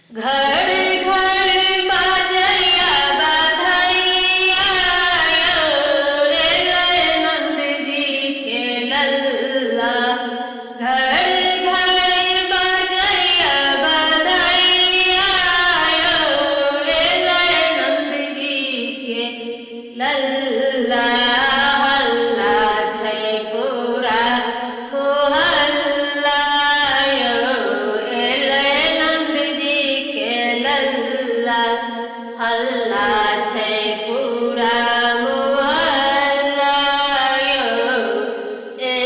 घर घर बाजैया बधैया यो रे नंद जी के लल्ला। घर घर बाजैया बधैया यो रे नंद जी के लल्ला। हल्ला छै पूरा मोहल्ला यो रे नंद जी के लल्ला। हल्ला छै पूरा मोहल्ला यो रे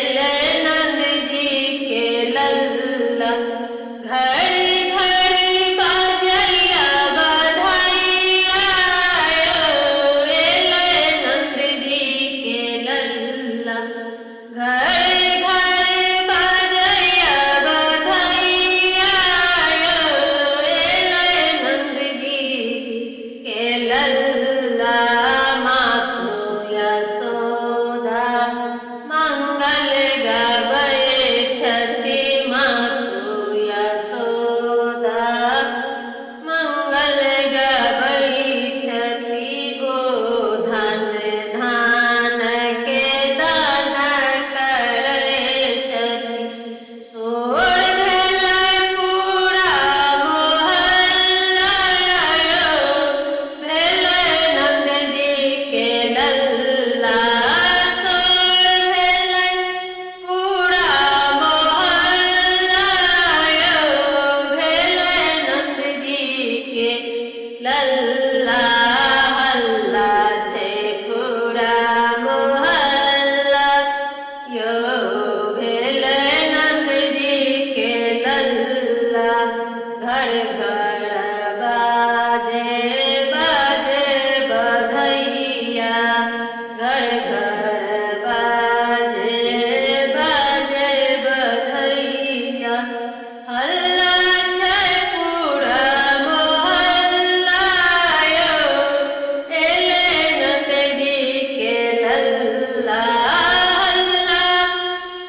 नंद जी के लल्ला। घर घर बाजैया बधैया यो रे नंद जी के लल्ला। घर घर बाजैया बधैया यो रे नंद जी के लल्ला। माखो यशोदा मंगल गबै छथि। माखो यशोदा मंगल गबै छथि। गोधन धान के दान करै छथि। सोर भेलै पूरा मोहल्ला यो भेलै नंद जी के लल्ला। सोर भेलै पूरा मोहल्ला यो भेलै नंद जी के लल्ला। हल्ला छै पूरा मोहल्ला यो भेलै नंद जी के लल्ला। घर घर बाजे बाजे बधैया। घर घर बाजे बाजे बधैया। हल्ला छै पूरा मोहल्ला यो रे नंद जी के लल्ला। हल्ला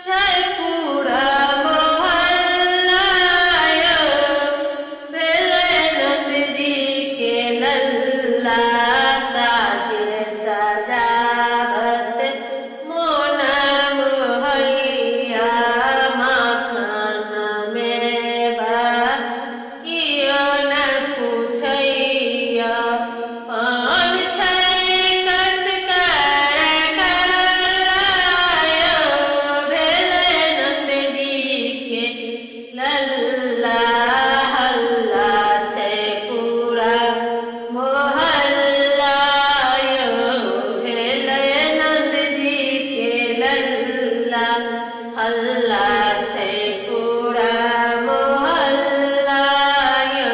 छै पूरा मोहल्ला यो भेलै नंद जी के लल्ला। साजे सजावत मोन मोहैया। माखन मेवा कियो न पूछैया। पान छै कस कर गल्ला यो भेलै नंद जी के लल्ला। हल्ला छै पूरा मोहल्ला यो भेलै नंद जी के लल्ला। हल्ला छै पूरा मोहल्ला यो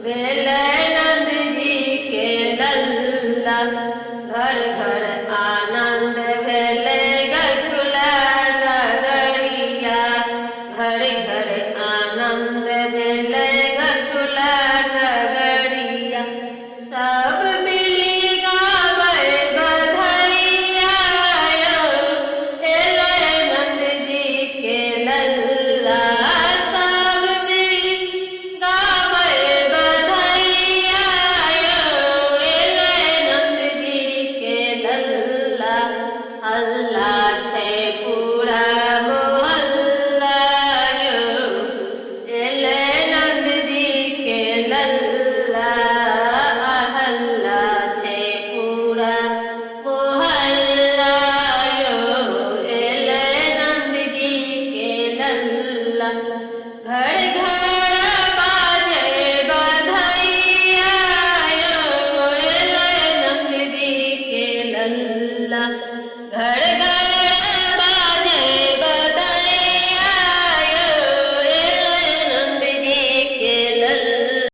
भेलै नंद जी के लल्ला। घर घर आनंद भेलै गोकुल नगरिया। घर घर आनंद भेलै गोकुल नगरिया। सब मिली गाबै बधैया यो रे नंद जी के लल्ला। सब मिली गाबै बधैया यो रे नंद जी के लल्ला। हल्ला छै पूरा मोहल्ला यो रे नंद जी के लल्ला। हल्ला छै पूरा मोहल्ला यो रे नंद जी के लल्ला। घर घर बाजे बधैया यो रे नंद जी के लल्ला। घर घर